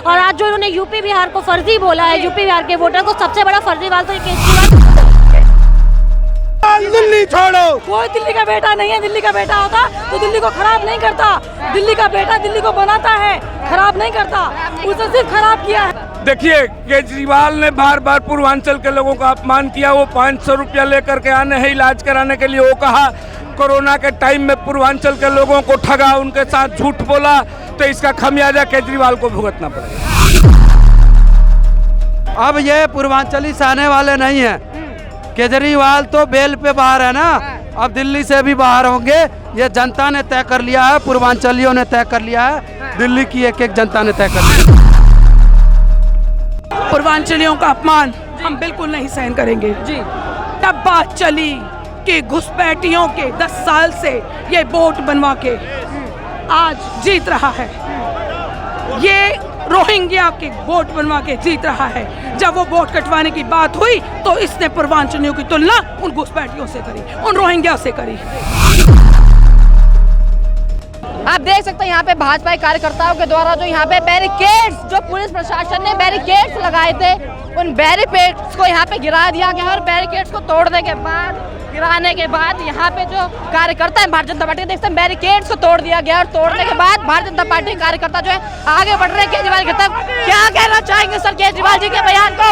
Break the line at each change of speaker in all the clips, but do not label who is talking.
और आज जो इन्होंने यूपी बिहार को फर्जी बोला है, यूपी बिहार के वोटर को सबसे बड़ा फर्जीवाल तो केजरीवाल।
दिल्ली छोड़ो।
कोई दिल्ली का बेटा नहीं है, दिल्ली का बेटा होता तो दिल्ली को खराब नहीं करता। दिल्ली का बेटा दिल्ली को बनाता है, खराब नहीं करता। उसे सिर्फ खराब किया है।
देखिए, केजरीवाल ने बार बार पूर्वांचल के लोगों का अपमान किया। वो 500 रुपया लेकर के आने हैं इलाज कराने के लिए। वो कहा कोरोना के टाइम में पूर्वांचल के लोगों को ठगा, उनके साथ झूठ बोला, तो इसका खमियाजा केजरीवाल को भुगतना पड़ेगा।
अब ये पूर्वांचली से आने वाले नहीं है। केजरीवाल तो बेल पे बाहर है ना, अब दिल्ली से भी बाहर होंगे। ये जनता ने तय कर लिया है, पूर्वांचलियों ने तय कर लिया है, दिल्ली की एक एक जनता ने तय कर लिया।
पूर्वांचलियों का अपमान हम बिल्कुल नहीं सहन करेंगे जी। तब बात चली कि घुसपैठियों के 10 साल से ये वोट बनवा के आज जीत रहा है। ये रोहिंग्या के वोट बनवा के जीत रहा है। जब वो वोट कटवाने की बात हुई तो इसने पूर्वांचलियों की तुलना उन घुसपैठियों से करी, उन रोहिंग्या से करी।
आप देख सकते हैं यहाँ पे भाजपा कार्यकर्ताओं के द्वारा जो यहाँ पे बैरिकेड्स, जो पुलिस प्रशासन ने बैरिकेड्स लगाए थे, उन बैरिकेड्स को यहाँ पे गिरा दिया गया और बैरिकेड्स को तोड़ने के बाद, गिराने के बाद यहाँ पे जो कार्यकर्ता है भारतीय जनता पार्टी, देखते हैं बैरिकेड्स को तोड़ दिया गया और तोड़ने के बाद भारतीय जनता पार्टी के कार्यकर्ता जो है आगे बढ़ रहे हैं केजरीवाल की तरफ। क्या कहना चाहेंगे सर केजरीवाल जी के बयान को?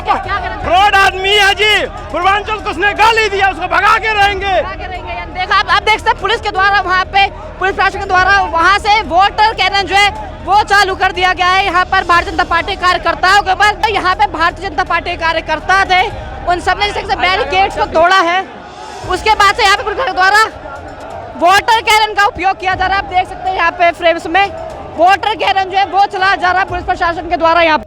फ्रॉड आदमी है जी, पूर्वांचल को उसने गाली दिया, उसको भगा के रहेंगे।
देखा आप देख सकते हैं पुलिस के द्वारा वहाँ पे, पुलिस प्रशासन के द्वारा वहाँ से वोटर कैनन जो है वो चालू कर दिया गया है यहाँ पर भारतीय जनता पार्टी कार्यकर्ताओं के ऊपर। यहाँ पे भारतीय जनता पार्टी कार्यकर्ता थे, उन सबने जैसे बैरिकेड्स को तोड़ा है। उसके बाद से यहाँ पे पुलिस के द्वारा वोटर कैनन का उपयोग किया जा रहा है। आप देख सकते हैं यहाँ पे फ्रेम्स में वोटर कैनन जो है वो चलाया जा रहा है पुलिस प्रशासन के द्वारा। यहाँ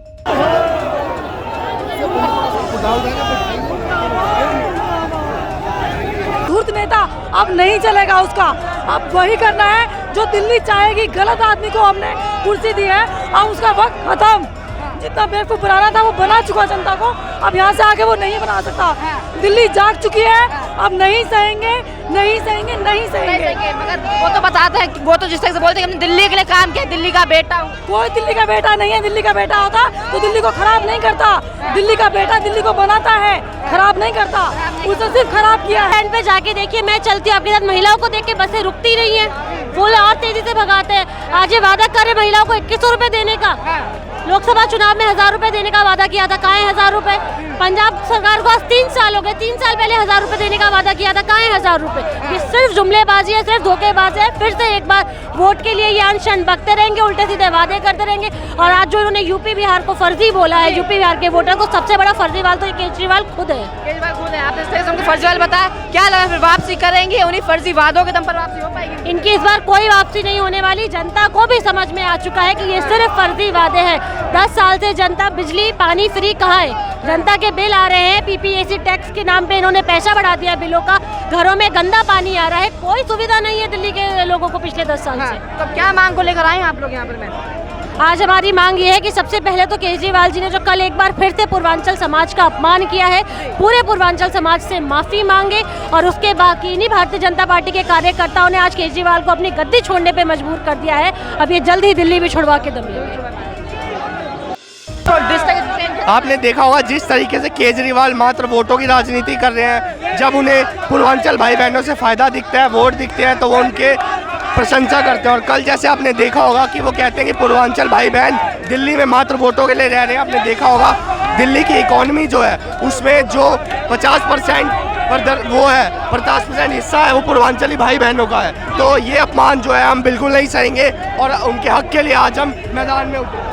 धूर्त नेता अब नहीं चलेगा उसका, अब वही करना है जो दिल्ली चाहेगी। गलत आदमी को हमने कुर्सी दी है, अब उसका वक्त खत्म। जितना बेवकूफ बनाना था वो बना चुका जनता को, अब यहाँ से आगे वो नहीं बना सकता। दिल्ली जाग चुकी है, अब नहीं सहेंगे, नहीं सहेंगे, नहीं सहेंगे।
मगर वो तो बताते हैं, वो तो जिस तरह से बोलते हैं कि हमने दिल्ली के लिए काम किया, दिल्ली का बेटा हूँ।
कोई दिल्ली का बेटा नहीं है, दिल्ली का बेटा होता तो दिल्ली को खराब नहीं करता। दिल्ली का बेटा दिल्ली को बनाता है, खराब नहीं करता। उसे सिर्फ खराब किया है।
स्टैंड पे जाके देखिए, मैं चलती हूँ आपके साथ, महिलाओं को देख के बसें रुकती नहीं है, फुल और तेजी से भगाते हैं। आज ये वादा कर रहे महिलाओं को 2100 रुपए देने का, लोकसभा चुनाव में 1000 रुपए देने का वादा किया था, कहाँ है 1000 रुपए? पंजाब सरकार को आज 3 साल हो गए, 3 साल पहले 1000 रुपए देने का वादा किया था, कहाँ है 1000 रुपए? ये सिर्फ जुमलेबाजी है, सिर्फ धोखेबाजी है। फिर से एक बार वोट के लिए ये अनशन बकते रहेंगे, उल्टे सीधे वादे करते रहेंगे। और आज जो इन्होंने यूपी बिहार को फर्जी बोला है, यूपी बिहार के वोटर को सबसे बड़ा फर्जीवाल तो केजरीवाल खुद है।
केजरीवाल खुद है। आपने इस तरह से उनको फर्जीवाल बताया, क्या लगा फिर वापसी करेंगे? उन्हीं फर्जी वादों के दम पर वापसी हो पाएगी?
इनकी इस बार कोई वापसी नहीं होने वाली। जनता को भी समझ में आ चुका है कि ये सिर्फ फर्जी वादे हैं। 10 साल से जनता बिजली पानी फ्री कहाँ है? जनता के बिल आ रहे हैं, पीपीएसी टैक्स के नाम पे इन्होंने पैसा बढ़ा दिया बिलों का, घरों में गंदा पानी आ रहा है, कोई सुविधा नहीं है दिल्ली के लोगों को पिछले 10 साल से।
तो क्या मांग को लेकर आए आप लोग यहाँ पर? मैं
आज हमारी मांग ये है कि सबसे पहले तो केजरीवाल जी ने जो कल एक बार फिर से पूर्वांचल समाज का अपमान किया है, पूरे पूर्वांचल समाज से माफी मांगे। और उसके बाकी इन्हीं भारतीय जनता पार्टी के कार्यकर्ताओं ने आज केजरीवाल को अपनी गद्दी छोड़ने पे मजबूर कर दिया है। अब ये जल्द ही दिल्ली भी छुड़वा के दम लेंगे।
आपने देखा होगा जिस तरीके से केजरीवाल मात्र वोटों की राजनीति कर रहे हैं। जब उन्हें पूर्वांचल भाई बहनों से फायदा दिखता है, वोट दिखते हैं, तो वो उनके प्रशंसा करते हैं। और कल जैसे आपने देखा होगा कि वो कहते हैं कि पूर्वांचल भाई बहन दिल्ली में मात्र वोटों के लिए रह रहे हैं। आपने देखा होगा दिल्ली की इकोनॉमी जो है उसमें जो 50% वो है, 50% हिस्सा है वो पूर्वांचली भाई बहनों का है। तो ये अपमान जो है हम बिल्कुल नहीं सहेंगे और उनके हक के लिए आज हम मैदान में उतरे।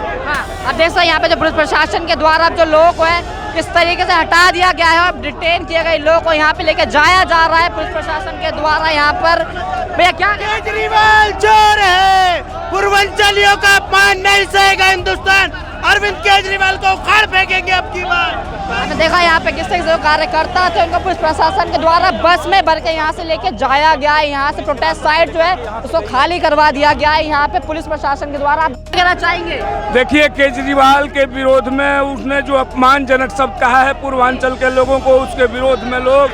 अब देख सकते हैं यहाँ पे जो पुलिस प्रशासन के द्वारा जो लोगों को है किस तरीके से हटा दिया गया है और डिटेन किए गए लोगों को यहाँ पे लेके जाया जा रहा है पुलिस प्रशासन के द्वारा। यहाँ पर भैया क्या
केजरीवाल चोर है, पूर्वांचलियों का अपमान नहीं सहेगा हिंदुस्तान। अरविंद केजरीवाल को उखाड़ फेंकेंगे अब की बार।
आपने देखा यहाँ पे किस तरीके से कार्यकर्ता थे, उनको पुलिस प्रशासन के द्वारा बस में भर के यहाँ से लेके जाया गया है। यहाँ से प्रोटेस्ट साइट जो है उसको खाली करवा दिया गया है यहाँ पे पुलिस प्रशासन के द्वारा। आप कहना चाहेंगे?
देखिए, केजरीवाल के विरोध में उसने जो अपमानजनक शब्द कहा है पूर्वांचल के लोगों को, उसके विरोध में लोग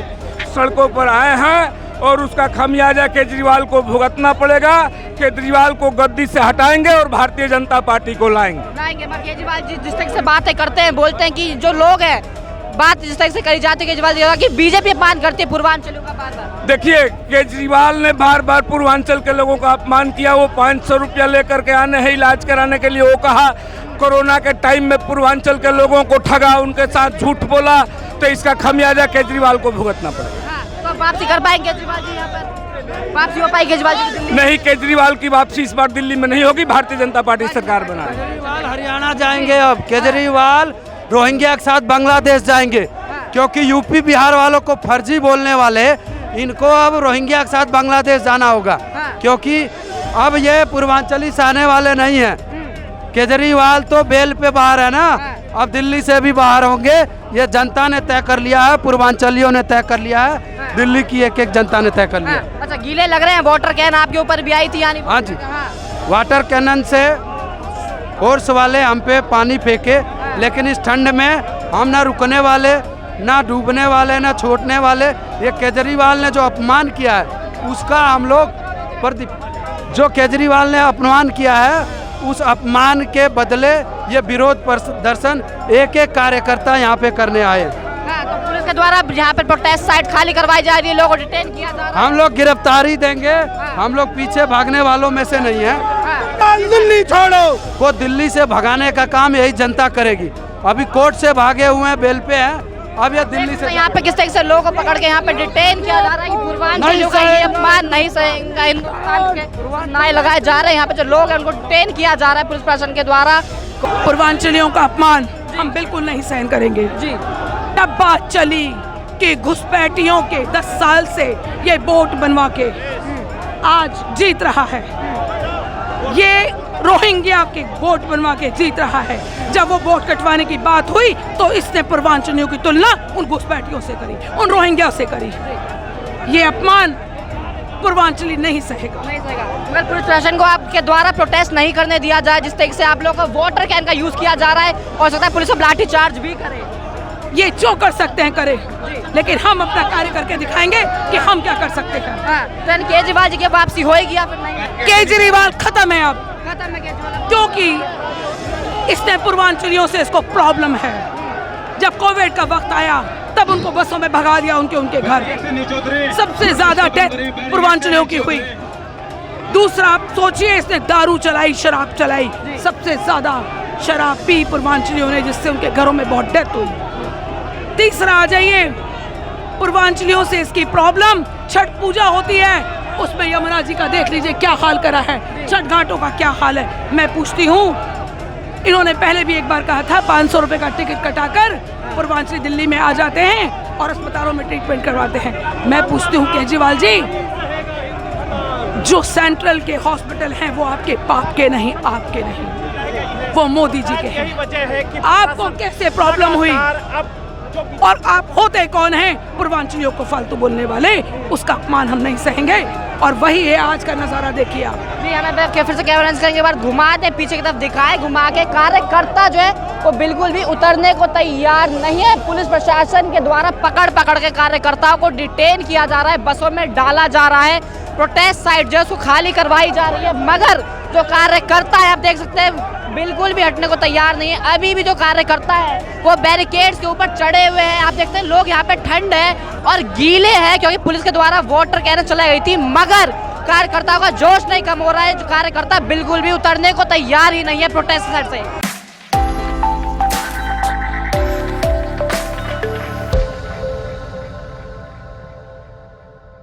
सड़कों पर आए हैं और उसका खामियाजा केजरीवाल को भुगतना पड़ेगा। केजरीवाल को गद्दी से हटाएंगे और भारतीय जनता पार्टी को लाएंगे।
मगर केजरीवाल जी जिस तरह से बातें करते हैं, बोलते हैं कि जो लोग हैं, बात जिस तरह से करी जाती है केजरीवाल जी की बीजेपी अपमान करती है पूर्वांचलियों का बार-बार।
देखिए, केजरीवाल ने बार बार पूर्वांचल के लोगों का अपमान किया। वो 500 रुपया लेकर के आने हैं इलाज कराने के लिए। वो कहा कोरोना के टाइम में पूर्वांचल के लोगों को ठगा, उनके साथ झूठ बोला, तो इसका खामियाजा केजरीवाल को भुगतना पड़ेगा।
तो वापसी कर पाएंगे केजरीवाल जी यहाँ पर? वापसी हो पाएगी केजरीवाल जी दिल्ली?
नहीं, केजरीवाल की वापसी इस बार दिल्ली में नहीं होगी। भारतीय जनता पार्टी सरकार बना रही है।
केजरीवाल हरियाणा जाएंगे। अब केजरीवाल रोहिंग्या के साथ बांग्लादेश जाएंगे, क्योंकि यूपी बिहार वालों को फर्जी बोलने वाले, इनको अब रोहिंग्या के साथ बांग्लादेश जाना होगा, क्योंकि अब ये पूर्वांचली से आने वाले नहीं हैं। केजरीवाल तो बेल पे बाहर है ना, अब दिल्ली से भी बाहर होंगे। ये जनता ने तय कर लिया है, पूर्वांचलियों ने तय कर लिया है, दिल्ली की एक एक जनता ने तय कर लिया।
अच्छा, गीले लग रहे हैं। वाटर कैन आपके ऊपर भी आई थी यानी?
हाँ जी, वाटर कैनन से फोर्स वाले हम पे पानी फेंके, लेकिन इस ठंड में हम ना रुकने वाले, ना डूबने वाले, ना छोड़ने वाले। ये केजरीवाल ने जो अपमान किया है उसका हम लोग जो केजरीवाल ने अपमान किया है उस अपमान के बदले ये विरोध प्रदर्शन एक एक कार्यकर्ता यहाँ पे करने आए।
तो पुलिस के द्वारा यहाँ पर प्रोटेस्ट साइट खाली करवाई जा रही है, लोगों को डिटेन किया जा रहा है।
हम लोग गिरफ्तारी देंगे, हम लोग पीछे भागने वालों में से नहीं है।
दिल्ली छोड़ो।
वो दिल्ली से भगाने का काम यही जनता करेगी। अभी कोर्ट से भागे हुए हैं, बेल पे हैं, अब ये दिल्ली से।
यहाँ पे किस तरह से लोगों को पकड़ के यहाँ पे डिटेन किया जा रहा है? पूर्वांचलियों का ये अपमान नहीं सहेगा। हिंदुस्तान के नारे लगाए जा रहे हैं, यहाँ पे जो लोग हैं उनको डिटेन किया जा रहा है पुलिस प्रशासन के द्वारा।
पूर्वांचलियों का अपमान हम बिल्कुल नहीं सहन करेंगे
जी।
डब्बा चली कि घुसपैठियों के 10 साल से ये बोट बनवा के आज जीत रहा है। ये रोहिंग्या के बोट बनवा के जीत रहा है। जब वो बोट कटवाने की बात हुई तो इसने पूर्वांचलियों की तुलना उन घुसपैठियों से करी, उन रोहिंग्या से करी। ये अपमान पूर्वांचली नहीं सहेगा।
मगर पुलिस प्रशासन को आपके द्वारा प्रोटेस्ट नहीं करने दिया जाए, जिस तरीके से आप लोगों को वाटर कैन का यूज किया जा रहा है, और सकता है पुलिस अब लाठी चार्ज भी करे।
ये जो कर सकते हैं करें, लेकिन हम अपना कार्य करके दिखाएंगे कि हम क्या कर सकते हैं।
तो केजरीवाल जी की वापसी होएगी या फिर नहीं?
केजरीवाल खत्म है, अब
खत्म है केजरीवाल,
क्योंकि इसने पूर्वांचलियों से इसको प्रॉब्लम है। जब कोविड का वक्त आया तब उनको बसों में भगा दिया उनके घर। सबसे ज्यादा डेथ पूर्वांचलियों की हुई। दूसरा, आप सोचिए, इसने दारू चलाई, शराब चलाई, सबसे ज्यादा शराब पी पूर्वांचलियों ने, जिससे उनके घरों में बहुत डेथ हुई। तीसरा आ जाइए, पूर्वांचलियों से इसकी प्रॉब्लम, छठ पूजा होती है उसमें यमुना जी का देख लीजिए क्या हाल करा है, छठ घाटों का क्या हाल है। मैं पूछती हूँ, इन्होंने पहले भी एक बार कहा था 500 रुपए का टिकट कटाकर पूर्वांचली दिल्ली में आ जाते हैं और अस्पतालों में ट्रीटमेंट करवाते हैं। मैं पूछती हूँ केजरीवाल जी, जो सेंट्रल के हॉस्पिटल हैं वो आपके बाप के नहीं, आपके नहीं, वो मोदी जी के हैं। आपको कैसे प्रॉब्लम हुई और आप होते कौन हैं पूर्वांचलियों को फालतू बोलने वाले? उसका अपमान हम नहीं सहेंगे। और वही है आज का नजारा, देखिए आप।
जी, हमें फिर से कैमरा करेंगे, बार घुमा दे, पीछे की तरफ दिखाए, घुमा के। कार्यकर्ता जो है वो बिल्कुल भी उतरने को तैयार नहीं है। पुलिस प्रशासन के द्वारा पकड़ के कार्यकर्ताओं को डिटेन किया जा रहा है, बसों में डाला जा रहा है, प्रोटेस्ट साइट जो है उसको खाली करवाई जा रही है। मगर जो कार्यकर्ता है, आप देख सकते हैं, बिल्कुल भी हटने को तैयार नहीं है। अभी भी जो कार्यकर्ता है वो बैरिकेड्स के ऊपर चढ़े हुए हैं। आप देखते हैं लोग यहाँ पे ठंड है और गीले हैं, क्योंकि पुलिस के द्वारा वाटर कैन चलाई गई थी। मगर कार्यकर्ताओं का जोश नहीं कम हो रहा है। जो कार्यकर्ता बिल्कुल भी उतरने को तैयार ही नहीं है प्रोटेस्ट साइड से।